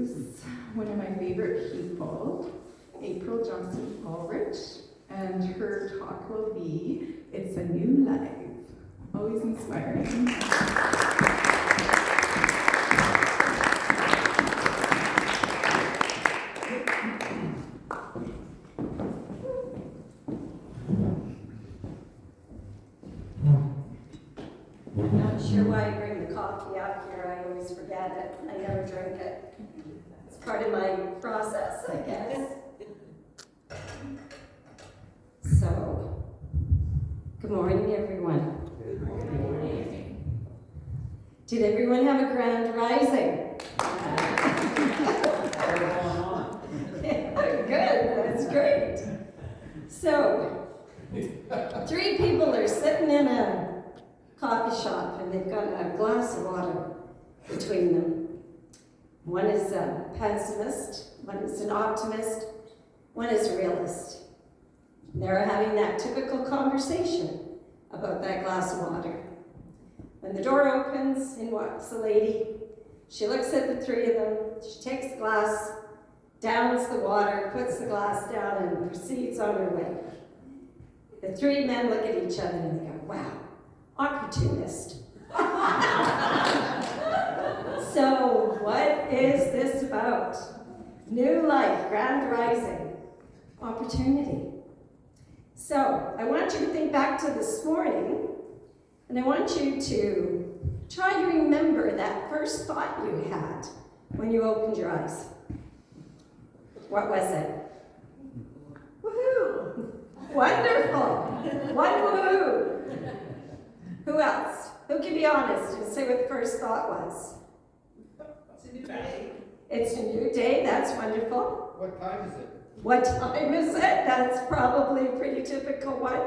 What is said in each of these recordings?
introduce one of my favorite people, April Johnston-Ulrich, and her talk will be It's a New Life. Always inspiring. I'm not sure why I bring the coffee up here. I always forget it. I never drink it. It's part of my process, I guess. So, good morning, everyone. Good morning. Did everyone have a grand rising? Good, that's great. So, 3 people are sitting in a coffee shop and they've got a glass of water between them. One is a pessimist, one is an optimist, one is a realist. They're having that typical conversation about that glass of water. When the door opens, in walks a lady. She looks at the 3 of them, she takes the glass, downs the water, puts the glass down, and proceeds on her way. The 3 men look at each other and they go, wow, opportunist. So, what is this about? New life, grand rising, opportunity. So, I want you to think back to this morning, and I want you to try to remember that first thought you had when you opened your eyes. What was it? Woohoo! Wonderful! One woohoo! Who else? Who can be honest and say what the first thought was? It's a new day. It's a new day, that's wonderful. What time is it? What time is it? That's probably a pretty typical one.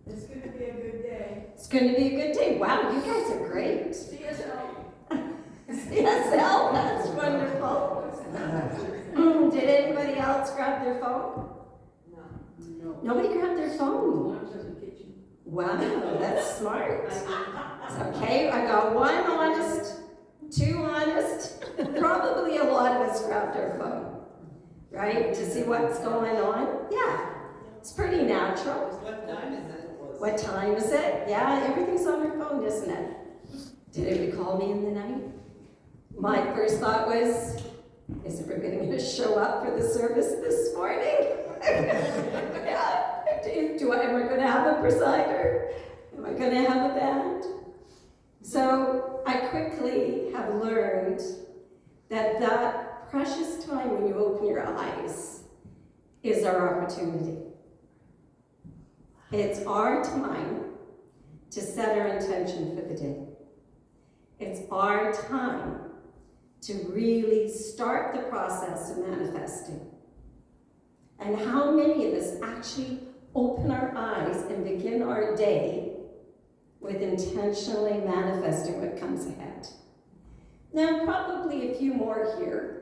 It's going to be a good day. It's going to be a good day. Wow, you guys are great. CSL. CSL, that's wonderful. Did anybody else grab their phone? No. Nobody grabbed their phone. One's in the kitchen. Wow, that's smart. Okay, I got 1 honest, 2 honest. Probably a lot of us grabbed our phone. Right? To see what's going on? Yeah. It's pretty natural. What time is it? What time is it? Yeah, everything's on your phone, isn't it? Did anybody call me in the night? My first thought was, is everybody going to show up for the service this morning? Yeah. Am I going to have a presider? Am I going to have a band? So I quickly have learned that precious time when you open your eyes is our opportunity. It's our time to set our intention for the day. It's our time to really start the process of manifesting. And how many of us actually open our eyes and begin our day with intentionally manifesting what comes ahead? Now, probably a few more here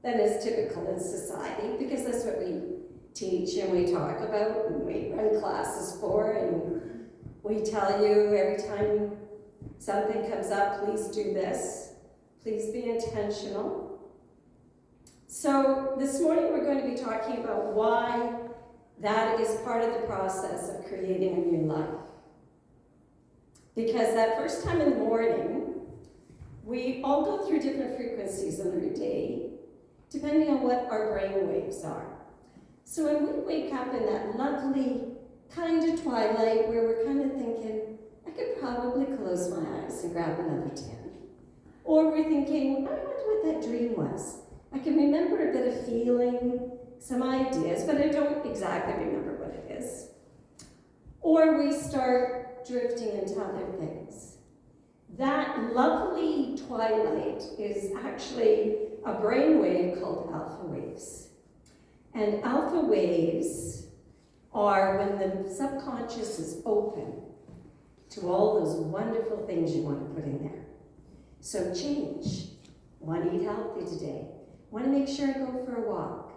than is typical in society, because that's what we teach and we talk about and we run classes for, and we tell you every time something comes up, please do this, please be intentional. So this morning we're going to be talking about why that is part of the process of creating a new life. Because that first time in the morning, we all go through different frequencies in our day, depending on what our brain waves are. So when we wake up in that lovely kind of twilight where we're kind of thinking, I could probably close my eyes and grab another 10. Or we're thinking, I wonder what that dream was. I can remember a bit of feeling, some ideas, but I don't exactly remember what it is. Or we start drifting into other things. That lovely twilight is actually a brainwave called alpha waves. And alpha waves are when the subconscious is open to all those wonderful things you want to put in there. So change. Want to eat healthy today. Want to make sure I go for a walk.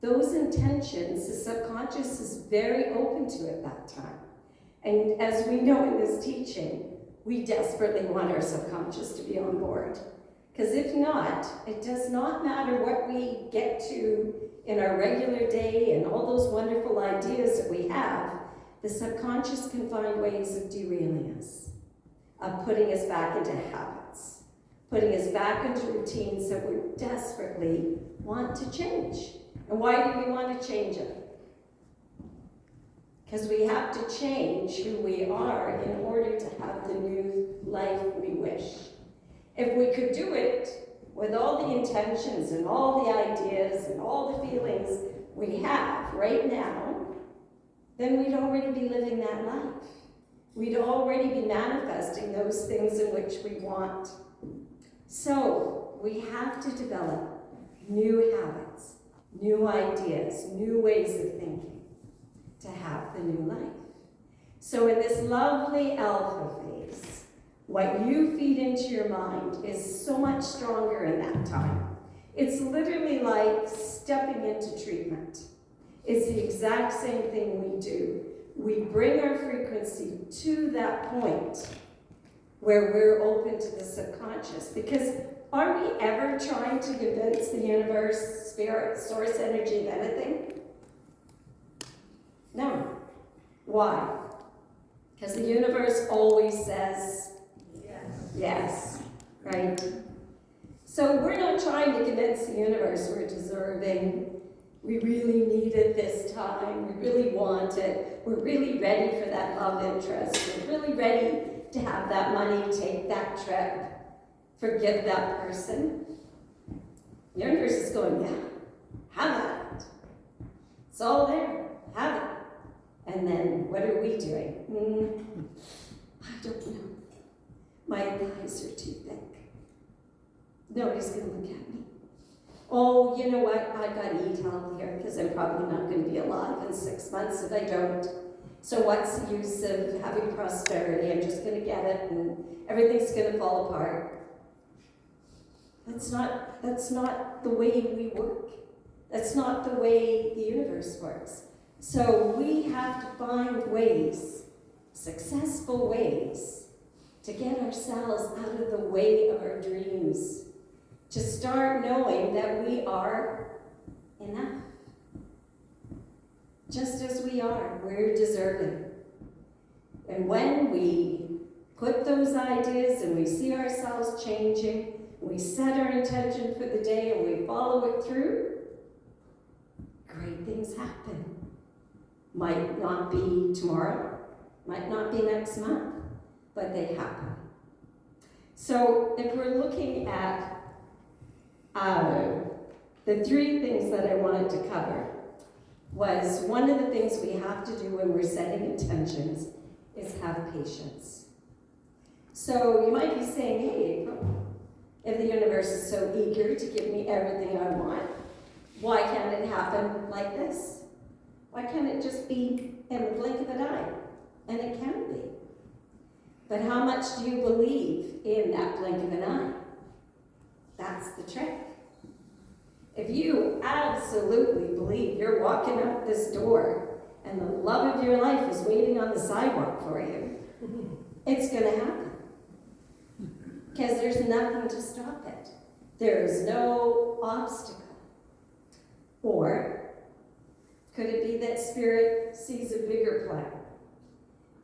Those intentions, the subconscious is very open to at that time. And as we know in this teaching, we desperately want our subconscious to be on board. Because if not, it does not matter what we get to in our regular day and all those wonderful ideas that we have, the subconscious can find ways of derailing us, of putting us back into habits, putting us back into routines that we desperately want to change. And why do we want to change it? Because we have to change who we are in order to have the new life we wish. If we could do it with all the intentions and all the ideas and all the feelings we have right now, then we'd already be living that life. We'd already be manifesting those things in which we want. So we have to develop new habits, new ideas, new ways of thinking to have the new life. So in this lovely alpha phase, what you feed into your mind is so much stronger in that time. It's literally like stepping into treatment. It's the exact same thing we do. We bring our frequency to that point where we're open to the subconscious. Because are we ever trying to convince the universe, spirit, source energy of anything? No. Why? Because the universe always says yes, right? So we're not trying to convince the universe we're deserving. We really need it this time. We really want it. We're really ready for that love interest. We're really ready to have that money, take that trip, forgive that person. The universe is going, yeah, have it. It's all there. Have it. And then what are we doing? I don't know. My thighs are too thick. Nobody's going to look at me. Oh, you know what? I've got to eat healthier because I'm probably not going to be alive in 6 months if I don't. So what's the use of having prosperity? I'm just going to get it and everything's going to fall apart. That's not the way we work. That's not the way the universe works. So we have to find ways, successful ways, to get ourselves out of the way of our dreams, to start knowing that we are enough. Just as we are, we're deserving. And when we put those ideas and we see ourselves changing, we set our intention for the day and we follow it through, great things happen. Might not be tomorrow, might not be next month, but they happen. So if we're looking at the three things that I wanted to cover, was one of the things we have to do when we're setting intentions is have patience. So you might be saying, hey, April, if the universe is so eager to give me everything I want, why can't it happen like this? Why can't it just be in the blink of an eye? And it can be. But how much do you believe in that blink of an eye? That's the trick. If you absolutely believe you're walking out this door and the love of your life is waiting on the sidewalk for you, it's going to happen. Because there's nothing to stop it. There's no obstacle. Or could it be that Spirit sees a bigger plan?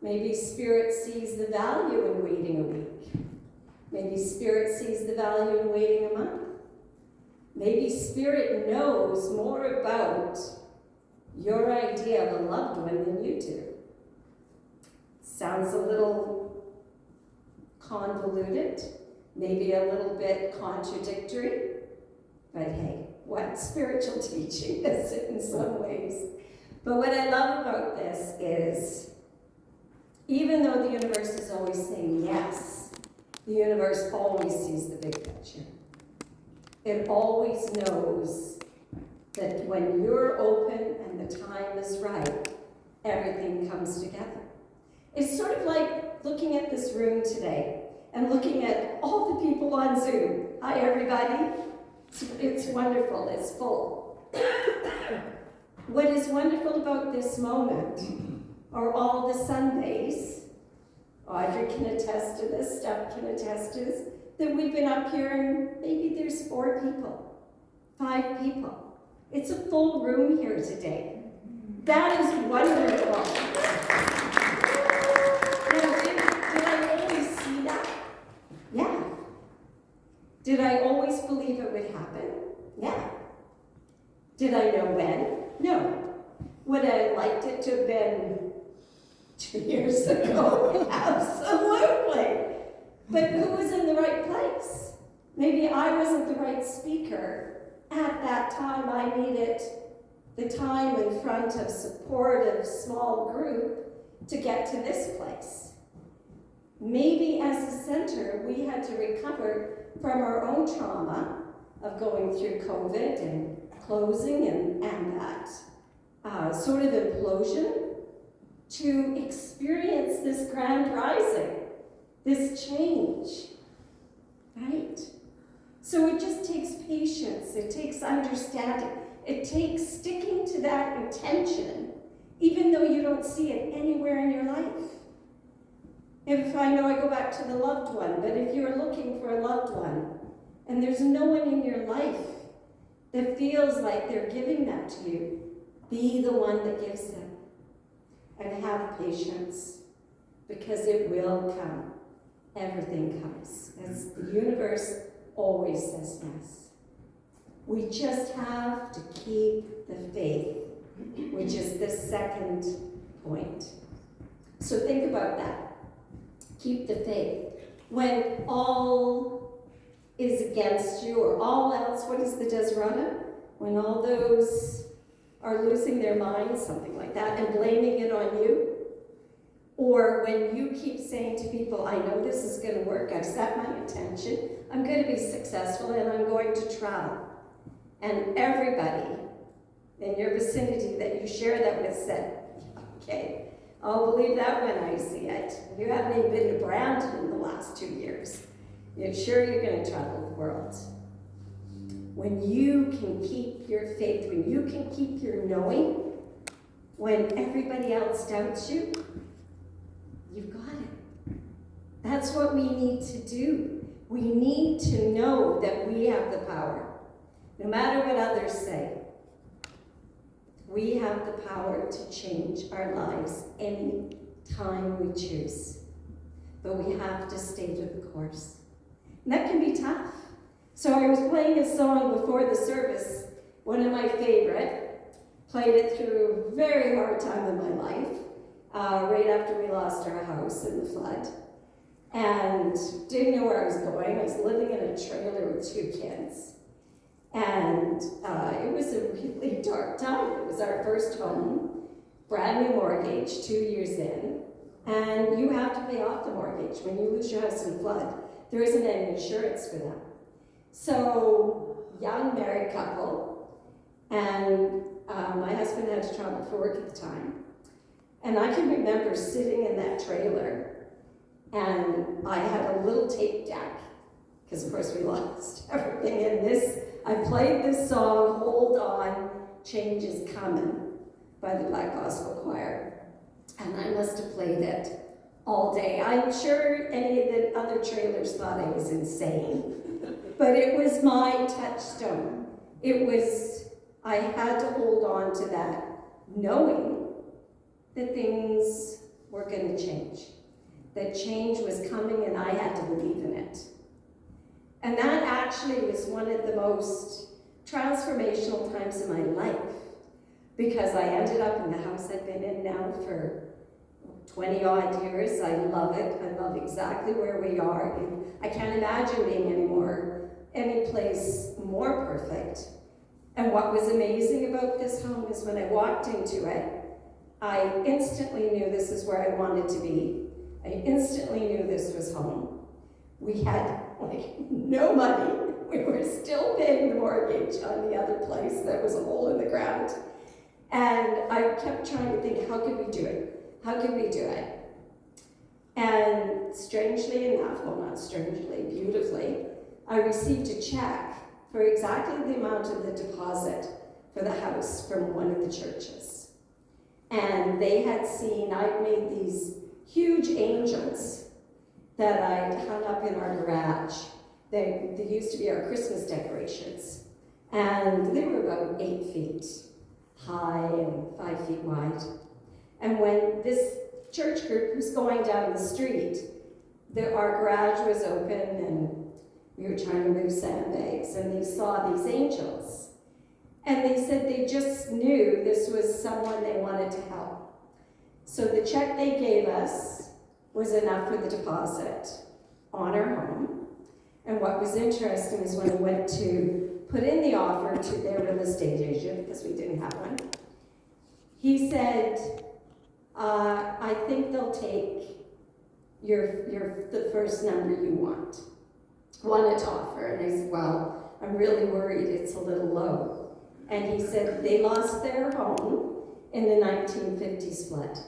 Maybe Spirit sees the value in waiting a week. Maybe Spirit sees the value in waiting a month. Maybe Spirit knows more about your idea of a loved one than you do. Sounds a little convoluted, maybe a little bit contradictory, but hey, what spiritual teaching is it in some ways? But what I love about this is, even though the universe is always saying yes, the universe always sees the big picture. It always knows that when you're open and the time is right, everything comes together. It's sort of like looking at this room today and looking at all the people on Zoom. Hi, everybody. It's wonderful. It's full. What is wonderful about this moment are all the Sundays. Audrey can attest to this, Steph can attest to this. that we've been up here and maybe there's 4 people, 5 people. It's a full room here today. That is wonderful. Now, did I always see that? Yeah. Did I always believe it would happen? Yeah. Did I know when? No. Would I have liked it to have been 2 years ago? Absolutely. But who was in the right place? Maybe I wasn't the right speaker at that time. I needed the time in front of supportive small group to get to this place. Maybe as a center, we had to recover from our own trauma of going through COVID and closing and that sort of implosion to experience this grand rising, this change, right? So it just takes patience, it takes understanding, it takes sticking to that intention, even though you don't see it anywhere in your life. If I know I go back to the loved one, but if you're looking for a loved one and there's no one in your life that feels like they're giving that to you, be the one that gives them. And have patience, because it will come. Everything comes. As the universe always says yes. We just have to keep the faith, which is the second point. So think about that. Keep the faith. When all is against you, or all else, what is the Desperata? When all those are losing their minds, something like that, and blaming it on you. Or when you keep saying to people, I know this is going to work, I've set my intention, I'm going to be successful, and I'm going to travel. And everybody in your vicinity that you share that with said, okay, I'll believe that when I see it. You haven't even been to Brandon in the last 2 years. You're sure you're going to travel the world. When you can keep your faith, when you can keep your knowing, when everybody else doubts you, you've got it. That's what we need to do. We need to know that we have the power. No matter what others say, we have the power to change our lives any time we choose. But we have to stay to the course. And that can be tough. So I was playing a song before the service, one of my favorite, played it through a very hard time in my life, right after we lost our house in the flood, and didn't know where I was going. I was living in a trailer with 2 kids, and it was a really dark time. It was our first home, brand new mortgage, 2 years in, and you have to pay off the mortgage when you lose your house in flood. There isn't any insurance for that. So, young married couple, and my husband had to travel for work at the time. And I can remember sitting in that trailer, and I had a little tape deck, because of course we lost everything in this. I played this song, Hold On, Change Is Coming, by the Black Gospel Choir. And I must have played it all day. I'm sure any of the other trailers thought I was insane. But it was my touchstone. I had to hold on to that, knowing that things were going to change. That change was coming, and I had to believe in it. And that actually was one of the most transformational times in my life, because I ended up in the house I've been in now for 20 odd years. I love it. I love exactly where we are. And I can't imagine being any place more perfect. And what was amazing about this home is when I walked into it, I instantly knew this is where I wanted to be. I instantly knew this was home. We had no money. We were still paying the mortgage on the other place that was a hole in the ground. And I kept trying to think, how could we do it? How could we do it? And strangely enough, well, not strangely, beautifully, I received a check for exactly the amount of the deposit for the house from one of the churches. And they had seen, I'd made these huge angels that I'd hung up in our garage. They used to be our Christmas decorations. And they were about 8 feet high and 5 feet wide. And when this church group was going down the street, our garage was open and we were trying to move sandbags, and they saw these angels. And they said they just knew this was someone they wanted to help. So the check they gave us was enough for the deposit on our home. And what was interesting is when I went to put in the offer to their real estate agent, because we didn't have one, he said, I think they'll take the first number you wanted to offer. And I said, well, I'm really worried it's a little low. And he said they lost their home in the 1950s flood,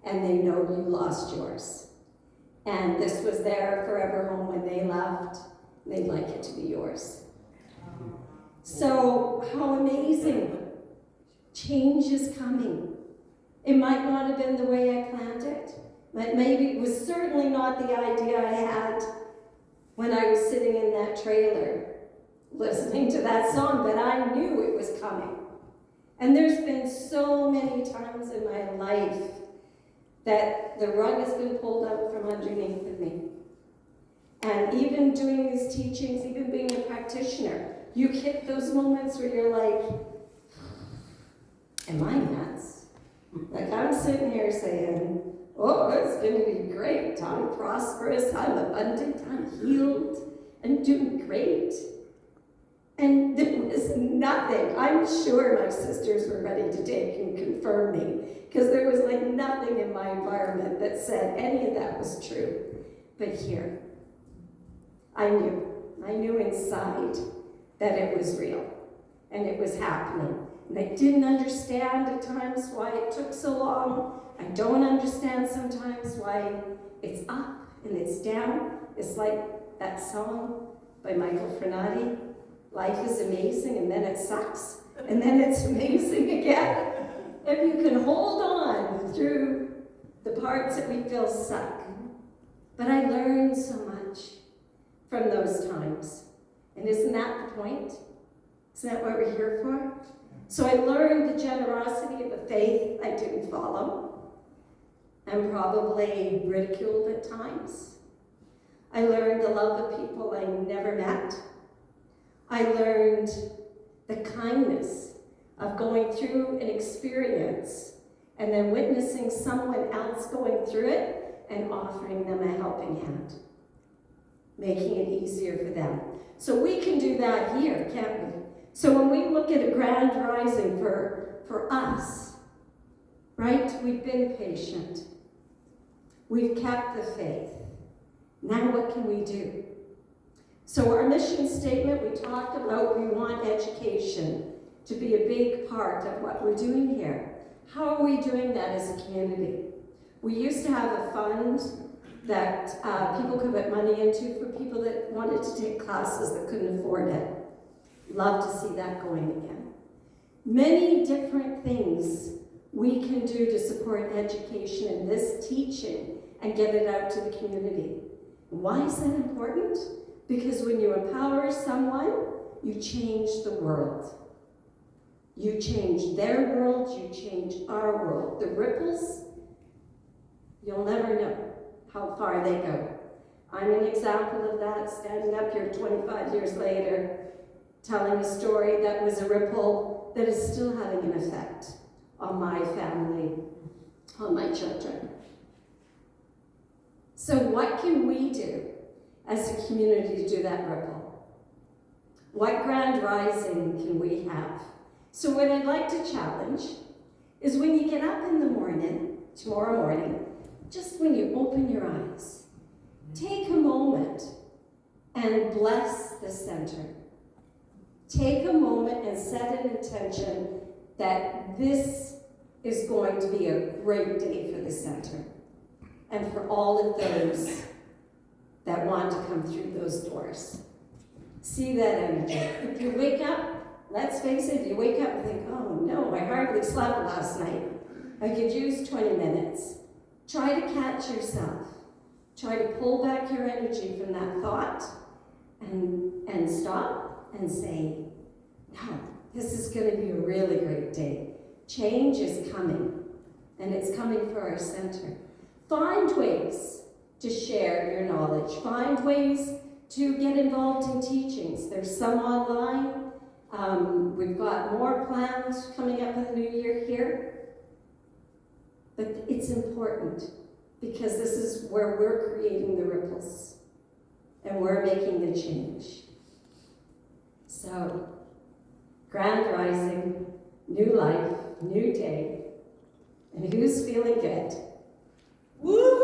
and they know you lost yours. And this was their forever home when they left. They'd like it to be yours. So how amazing. Change is coming. It might not have been the way I planned it, but maybe it was certainly not the idea I had when I was sitting in that trailer listening to that song, but I knew it was coming. And there's been so many times in my life that the rug has been pulled out from underneath of me. And even doing these teachings, even being a practitioner, you hit those moments where you're like, am I nuts? Like I'm sitting here saying, oh, it's going to be great. I'm prosperous, I'm abundant, I'm healed, I'm doing great. And there was nothing. I'm sure my sisters were ready to take and confirm me, because there was like nothing in my environment that said any of that was true. But here, I knew inside that it was real and it was happening. And I didn't understand at times why it took so long. I don't understand sometimes why it's up and it's down. It's like that song by Michael Frenati, life is amazing and then it sucks and then it's amazing again. If you can hold on through the parts that we feel suck. But I learned so much from those times. And isn't that the point? Isn't that what we're here for? So I learned the generosity of a faith I didn't follow, and probably ridiculed at times. I learned the love of people I never met. I learned the kindness of going through an experience and then witnessing someone else going through it and offering them a helping hand, making it easier for them. So we can do that here, can't we? So when we look at a grand rising for us, right, we've been patient. We've kept the faith. Now what can we do? So our mission statement, we talked about we want education to be a big part of what we're doing here. How are we doing that as a community? We used to have a fund that people could put money into for people that wanted to take classes that couldn't afford it. Love to see that going again. Many different things we can do to support education in this teaching and get it out to the community. Why is that important? Because when you empower someone, you change the world. You change their world, you change our world. The ripples, you'll never know how far they go. I'm an example of that, standing up here 25 years later, telling a story that was a ripple that is still having an effect on my family, on my children. So what can we do as a community to do that ripple? What grand rising can we have? So what I'd like to challenge is when you get up in the morning, tomorrow morning, just when you open your eyes, take a moment and bless the center. Take a moment and set an intention that this is going to be a great day for the center and for all of those that want to come through those doors. See that energy. If you wake up, let's face it, if you wake up and think, oh no, I hardly slept last night. I could use 20 minutes. Try to catch yourself. Try to pull back your energy from that thought and stop and say, no, this is going to be a really great day. Change is coming, and it's coming for our center. Find ways to share your knowledge. Find ways to get involved in teachings. There's some online. We've got more plans coming up in the new year here. But it's important because this is where we're creating the ripples and we're making the change. So, grand rising, new life, new day, and who's feeling good? Woo!